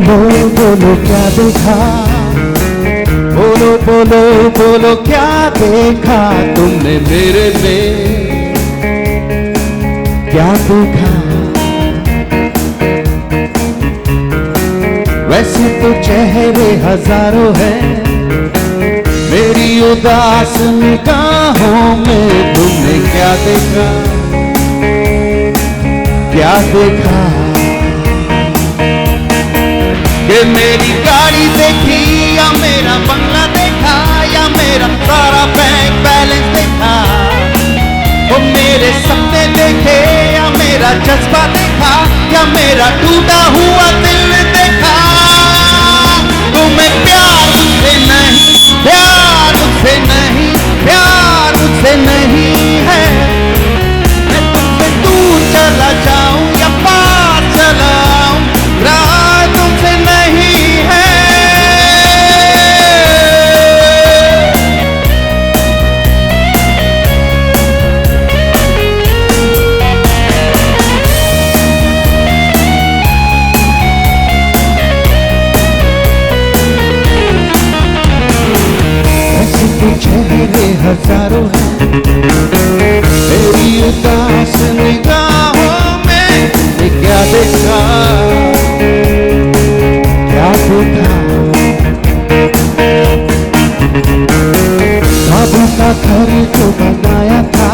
बोलो बोलो क्या देखा, बोलो बोलो बोलो क्या देखा तुमने मेरे में, क्या देखा। वैसे तो चेहरे हजारों हैं, मेरी उदास निगाहों में तुमने क्या देखा, क्या देखा। कि मेरी गाड़ी देखी या मेरा बंगला देखा, या मेरा सारा बैंक बैलेंस देखा, वो मेरे सपने देखे या मेरा जज्बा देखा, या मेरा टूटा हुआ दिल देखा। तुम्हें प्यार मुझसे नहीं, प्यार मुझसे नहीं, प्यार मुझसे नहीं है। मैं तुमसे दूर चला जाऊं या पार चला आऊं, राह तुमसे नहीं है। ऐसे तो चेहरे हजारों हैं, मेरी उदास निगाहों में क्या देखा, क्या देखा। ख्वाबों का घर जो बनाया था,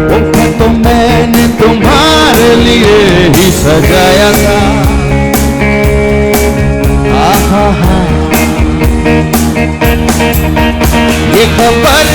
वो तो मैंने तुम्हारे लिए ही सजाया था। आहा हा, ये खबर